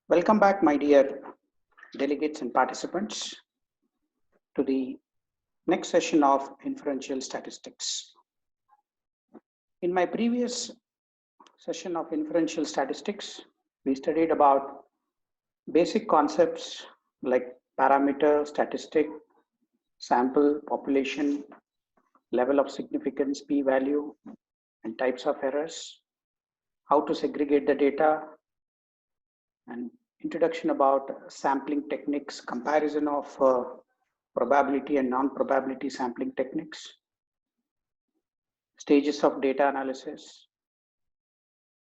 Welcome back, my dear delegates and participants, to the next session of inferential statistics. In my previous session of inferential statistics, we studied about basic concepts like parameter, statistic, sample, population, level of significance, p-value, and types of errors, how to segregate the data, and introduction about sampling techniques, comparison of probability and non-probability sampling techniques, stages of data analysis,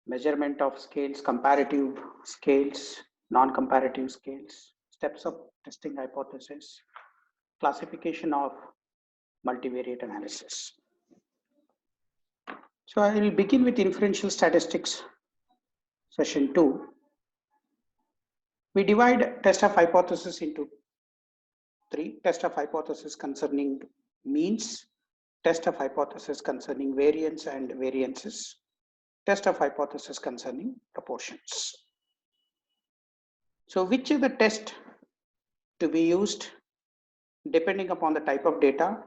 measurement of scales, comparative scales, non-comparative scales, steps of testing hypothesis, classification of multivariate analysis. So I will begin with inferential statistics, session 2. We divide test of hypothesis into 3. Test of hypothesis concerning means, test of hypothesis concerning variance and variances, test of hypothesis concerning proportions. So which is the test to be used depending upon the type of data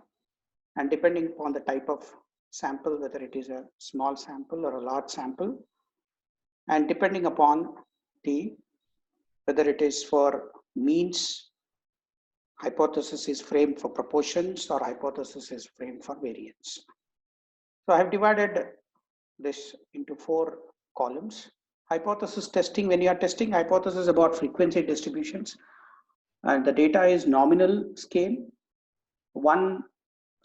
and depending upon the type of sample, whether it is a small sample or a large sample, and depending upon the whether it is for means, hypothesis is framed for proportions, or hypothesis is framed for variance. So I have divided this into 4 columns. Hypothesis testing: when you are testing hypothesis about frequency distributions and the data is nominal scale, 1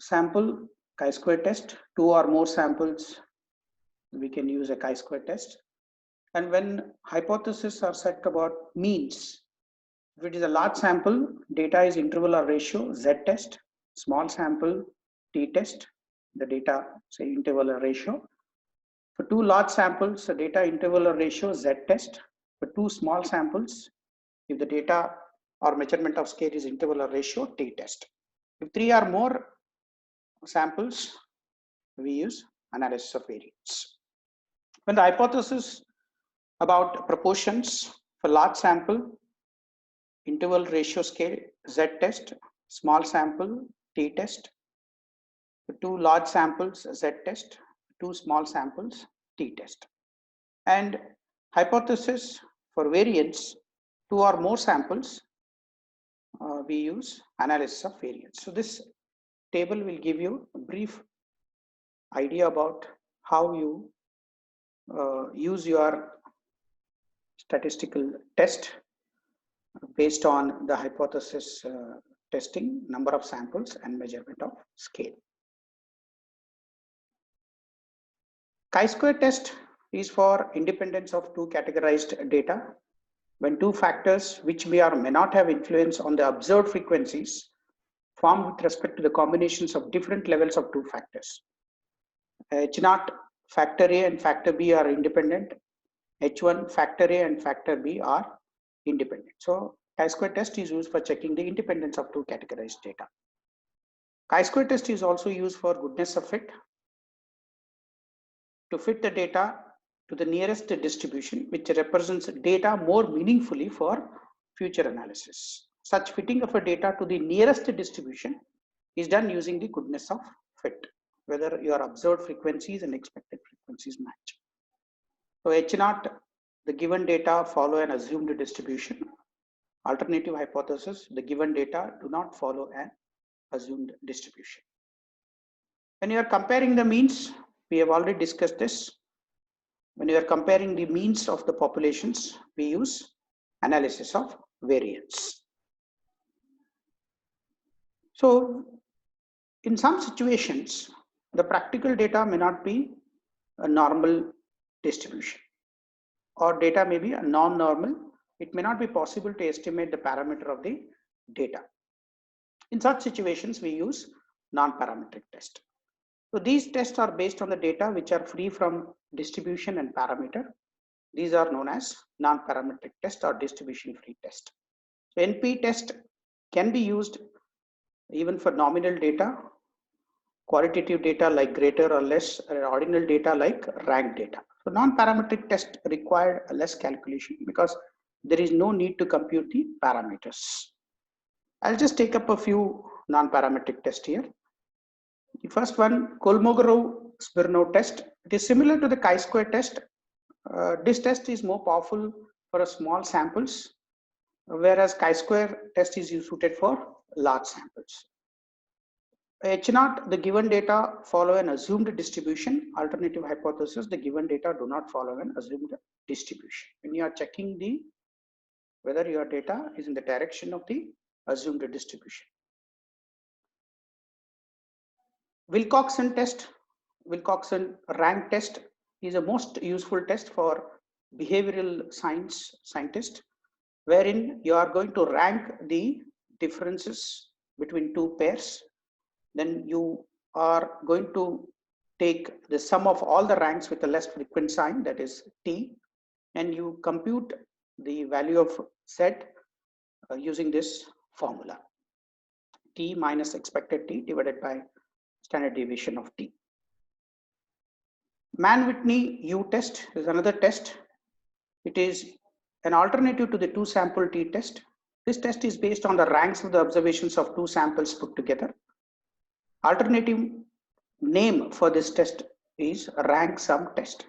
sample chi-square test, 2 or more samples we can use a chi-square test. And when hypotheses are set about means, if it is a large sample, data is interval or ratio Z test, small sample T test, the data say interval or ratio. For 2 large samples, the data interval or ratio Z test. For 2 small samples, if the data or measurement of scale is interval or ratio, T test. If 3 or more samples, we use analysis of variance. When the hypothesis about proportions, for large sample, interval ratio scale Z test, small sample T test. For 2 large samples, Z test, 2 small samples T test. And hypothesis for variance, 2 or more samples, we use analysis of variance. So this table will give you a brief idea about how you use your statistical test based on the hypothesis testing, number of samples, and measurement of scale. Chi-square test is for independence of 2 categorized data. When 2 factors which may or may not have influence on the observed frequencies formed with respect to the combinations of different levels of 2 factors. H0 factor A and factor B are independent. H1 factor A and factor B are independent. So chi-square test is used for checking the independence of 2 categorized data. Chi-square test is also used for goodness of fit, to fit the data to the nearest distribution, which represents data more meaningfully for future analysis. Such fitting of a data to the nearest distribution is done using the goodness of fit, whether your observed frequencies and expected frequencies match. So H0, the given data follow an assumed distribution. Alternative hypothesis, the given data do not follow an assumed distribution. When you are comparing the means, we have already discussed this. When you are comparing the means of the populations, we use analysis of variance. So in some situations, the practical data may not be a normal distribution, or data may be a non-normal. It may not be possible to estimate the parameter of the data. In such situations, we use non-parametric test. So these tests are based on the data which are free from distribution and parameter. These are known as non-parametric test or distribution-free test. So NP test can be used even for nominal data, qualitative data like greater or less, or ordinal data like rank data. So non-parametric test require less calculation because there is no need to compute the parameters. I'll just take up a few non-parametric tests here. The first one, Kolmogorov-Smirnov test. It is similar to the chi-square test. This test is more powerful for small samples, whereas chi-square test is suited for large samples. H0, the given data follow an assumed distribution. Alternative hypothesis, the given data do not follow an assumed distribution. When you are checking whether your data is in the direction of the assumed distribution. Wilcoxon test, Wilcoxon rank test is a most useful test for behavioral science scientists, wherein you are going to rank the differences between two pairs. Then you are going to take the sum of all the ranks with a less frequent sign, that is T, and you compute the value of Z using this formula. T minus expected T divided by standard deviation of T. Mann-Whitney U test is another test. It is an alternative to the two sample T test. This test is based on the ranks of the observations of two samples put together. Alternative name for this test is rank sum test.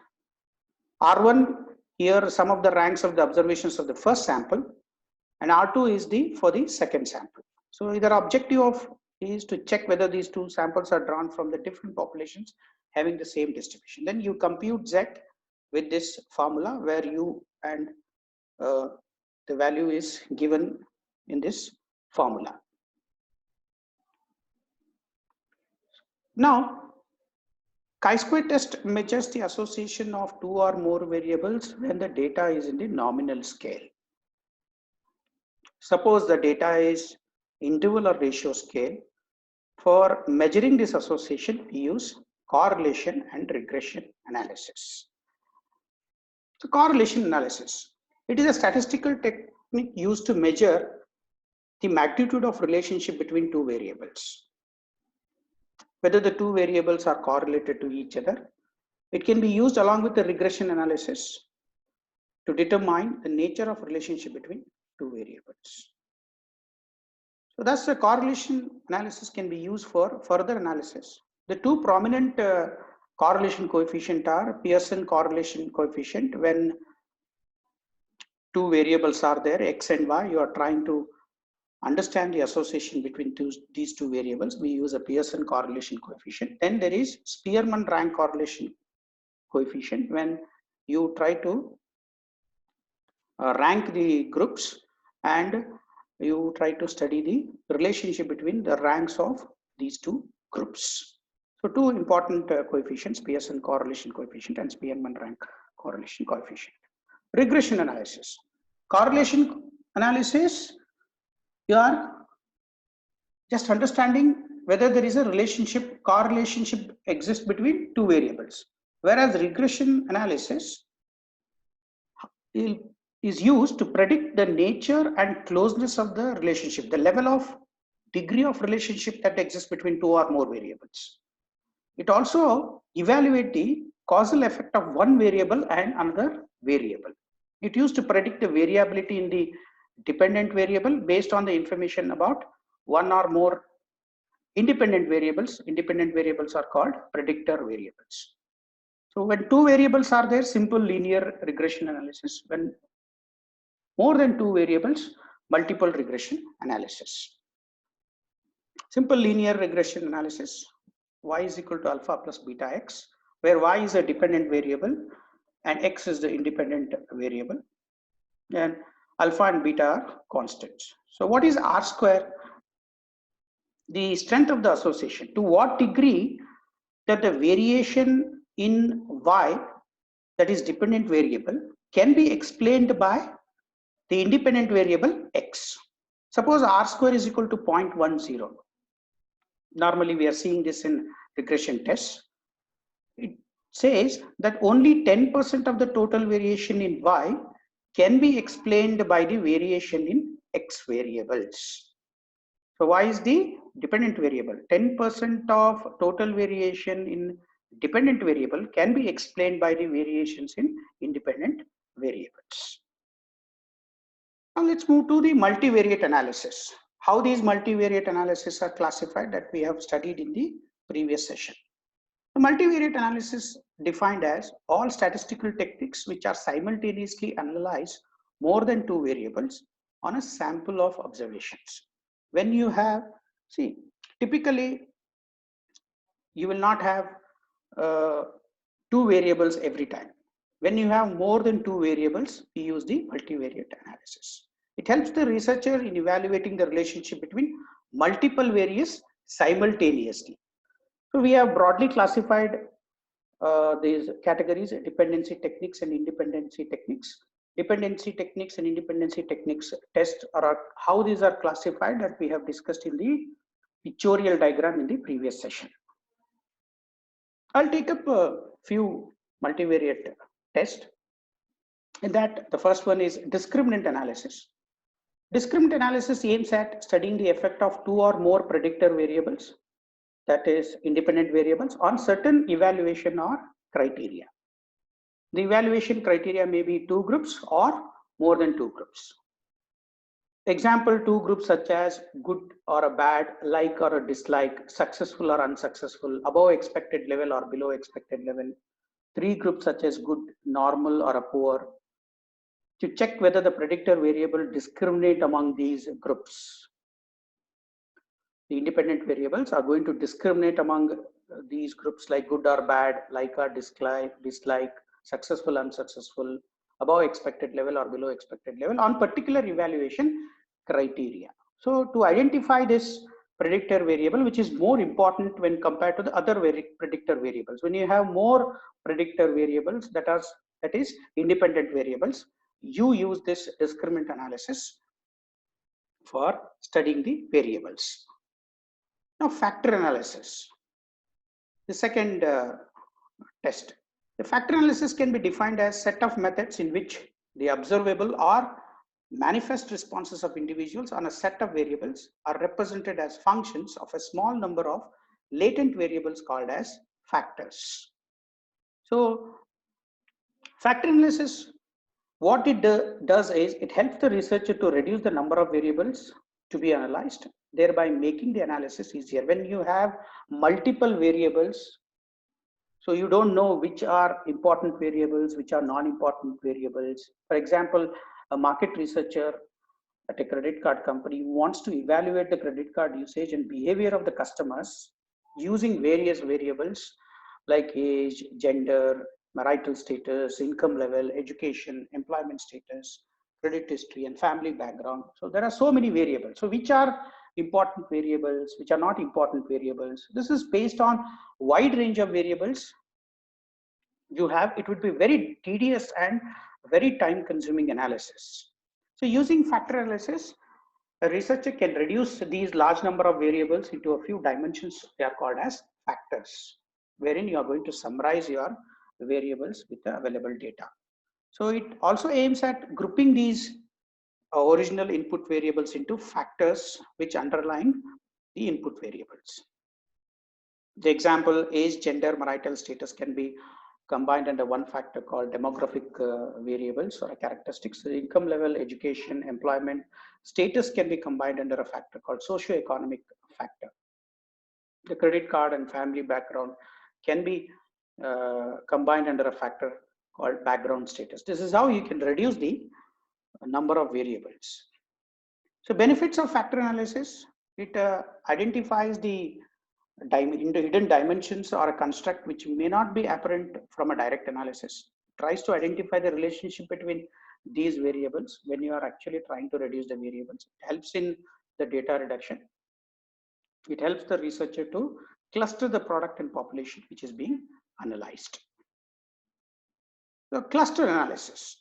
R1, here some of the ranks of the observations of the first sample, and R2 is for the second sample. So the objective is to check whether these two samples are drawn from the different populations having the same distribution. Then you compute Z with this formula where U and the value is given in this formula. Now, chi-square test measures the association of two or more variables when the data is in the nominal scale. Suppose the data is interval or ratio scale. For measuring this association, we use correlation and regression analysis. So correlation analysis, it is a statistical technique used to measure the magnitude of relationship between two variables. Whether the two variables are correlated to each other. It can be used along with the regression analysis to determine the nature of relationship between two variables. So thus the correlation analysis can be used for further analysis. The two prominent correlation coefficient are Pearson correlation coefficient. When two variables are there, X and Y, you are trying to understand the association between these two variables. We use a Pearson correlation coefficient. Then there is Spearman rank correlation coefficient when you try to rank the groups and you try to study the relationship between the ranks of these two groups. So two important coefficients, Pearson correlation coefficient and Spearman rank correlation coefficient. Regression analysis. Correlation analysis, you are just understanding whether there is a correlation exists between two variables. Whereas regression analysis is used to predict the nature and closeness of the relationship, the level of degree of relationship that exists between two or more variables. It also evaluates the causal effect of one variable and another variable. It used to predict the variability in the dependent variable based on the information about one or more independent variables. Independent variables are called predictor variables. So when two variables are there, simple linear regression analysis. When more than two variables, multiple regression analysis. Simple linear regression analysis, y is equal to alpha plus beta x, where y is a dependent variable and x is the independent variable, and alpha and beta are constants. So what is R square? The strength of the association. To what degree that the variation in y, that is dependent variable, can be explained by the independent variable x. Suppose R square is equal to 0.10. Normally we are seeing this in regression tests. It says that only 10% of the total variation in y can be explained by the variation in x variables. So y is the dependent variable. 10% of total variation in dependent variable can be explained by the variations in independent variables. Now let's move to the multivariate analysis. How these multivariate analysis are classified that we have studied in the previous session. The multivariate analysis defined as all statistical techniques which are simultaneously analyze more than two variables on a sample of observations. When you have, see, typically you will not have uh, two variables every time. When you have more than two variables, we use the multivariate analysis. It helps the researcher in evaluating the relationship between multiple variables simultaneously. So we have broadly classified these categories: dependency techniques and independency techniques. Dependency techniques and independency techniques test are how these are classified that we have discussed in the pictorial diagram in the previous session. I'll take up a few multivariate tests. In that, the first one is discriminant analysis. Discriminant analysis aims at studying the effect of two or more predictor variables, that is independent variables, on certain evaluation or criteria. The evaluation criteria may be two groups or more than two groups. Example, two groups such as good or a bad, like or a dislike, successful or unsuccessful, above expected level or below expected level. Three groups such as good, normal or a poor. To check whether the predictor variable discriminate among these groups. The independent variables are going to discriminate among these groups like good or bad, like or dislike, successful, unsuccessful, above expected level or below expected level on particular evaluation criteria. So to identify this predictor variable, which is more important when compared to the other predictor variables. When you have more predictor variables that is independent variables, you use this discriminant analysis for studying the variables. Now, factor analysis, the second test. The factor analysis can be defined as set of methods in which the observable or manifest responses of individuals on a set of variables are represented as functions of a small number of latent variables called as factors. So, factor analysis, what it does is it helps the researcher to reduce the number of variables to be analyzed, thereby making the analysis easier. When you have multiple variables, so you don't know which are important variables, which are non-important variables. For example, a market researcher at a credit card company wants to evaluate the credit card usage and behavior of the customers using various variables like age, gender, marital status, income level, education, employment status, credit history, and family background. So there are so many variables. So which are important variables, which are not important variables? This is based on wide range of variables you have. It would be very tedious and very time consuming analysis. So using factor analysis, a researcher can reduce these large number of variables into a few dimensions. They are called as factors, wherein you are going to summarize your variables with the available data. So it also aims at grouping these original input variables into factors which underline the input variables. The example, age, gender, marital status can be combined under one factor called demographic variables or characteristics. The income level, education, employment, status can be combined under a factor called socioeconomic factor. The credit card and family background can be combined under a factor called background status. This is how you can reduce the number of variables. So benefits of factor analysis, it identifies the hidden dimensions or a construct which may not be apparent from a direct analysis. It tries to identify the relationship between these variables when you are actually trying to reduce the variables. It helps in the data reduction. It helps the researcher to cluster the product and population which is being analyzed. So cluster analysis.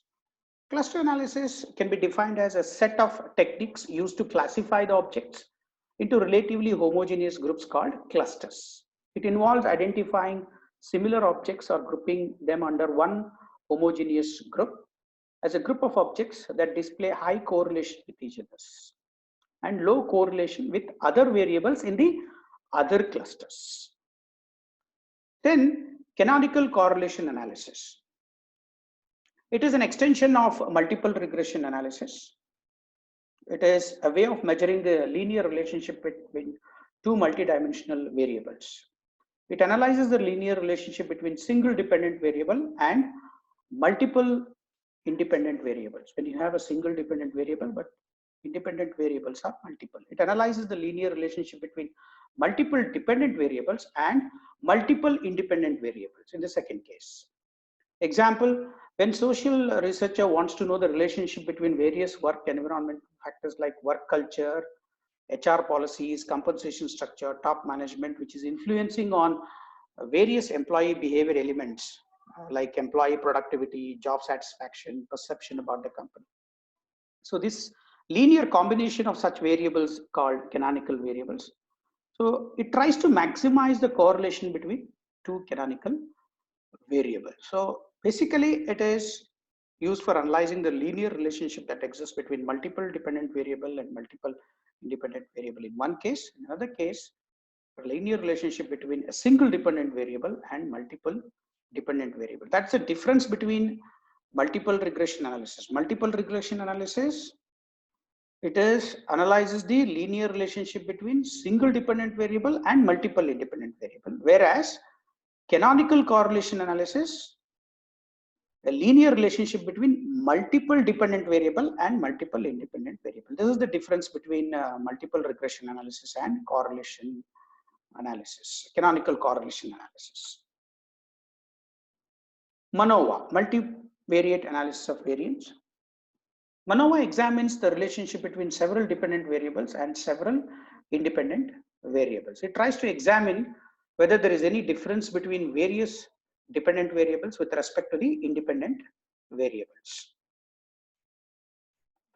Cluster analysis can be defined as a set of techniques used to classify the objects into relatively homogeneous groups called clusters. It involves identifying similar objects or grouping them under one homogeneous group as a group of objects that display high correlation with each other and low correlation with other variables in the other clusters. Then canonical correlation analysis. It is an extension of multiple regression analysis. it is a way of measuring the linear relationship between two multidimensional variables. It analyzes the linear relationship between single dependent variable and multiple independent variables. When you have a single dependent variable, but independent variables are multiple. It analyzes the linear relationship between multiple dependent variables and multiple independent variables in the second case. Example, when social researcher wants to know the relationship between various work environment factors like work culture, HR policies, compensation structure, top management, which is influencing on various employee behavior elements like employee productivity, job satisfaction, perception about the company. So this linear combination of such variables called canonical variables. So it tries to maximize the correlation between two canonical variables. So basically it is used for analyzing the linear relationship that exists between multiple dependent variable and multiple independent variable in one case. In another case, a linear relationship between a single dependent variable and multiple dependent variable. That's the difference between multiple regression analysis. Multiple regression analysis, it is analyzes the linear relationship between single dependent variable and multiple independent variable, whereas canonical correlation analysis, a linear relationship between multiple dependent variable and multiple independent variable. This is the difference between multiple regression analysis and correlation analysis, canonical correlation analysis. MANOVA, multivariate analysis of variance. MANOVA examines the relationship between several dependent variables and several independent variables. It tries to examine whether there is any difference between various dependent variables with respect to the independent variables.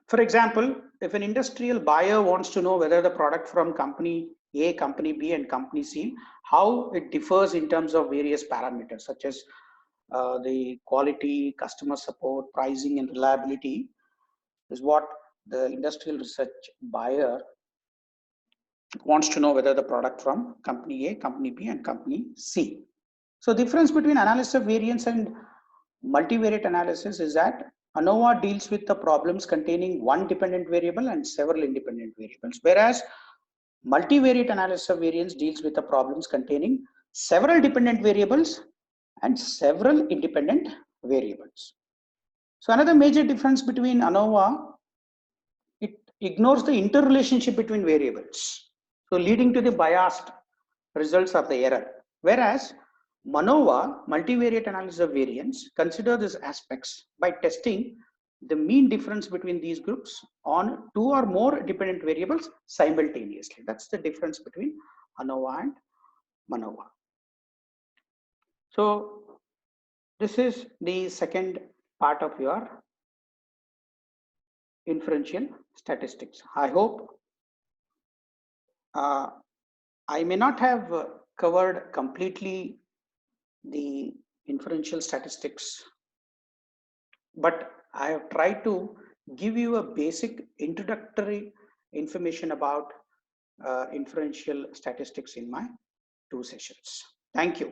For example, if an industrial buyer wants to know whether the product from company A, company B, and company C, how it differs in terms of various parameters such as the quality, customer support, pricing, and reliability, is what the industrial research buyer wants to know whether the product from company A, company B, and company C. So difference between analysis of variance and multivariate analysis is that ANOVA deals with the problems containing one dependent variable and several independent variables, whereas multivariate analysis of variance deals with the problems containing several dependent variables and several independent variables. So another major difference between ANOVA, it ignores the interrelationship between variables, so leading to the biased results of the error. Whereas MANOVA, multivariate analysis of variance, consider these aspects by testing the mean difference between these groups on two or more dependent variables simultaneously. That's the difference between ANOVA and MANOVA. So this is the second part of your inferential statistics. I hope I may not have covered completely the inferential statistics, but I have tried to give you a basic introductory information about inferential statistics in my 2 sessions. Thank you.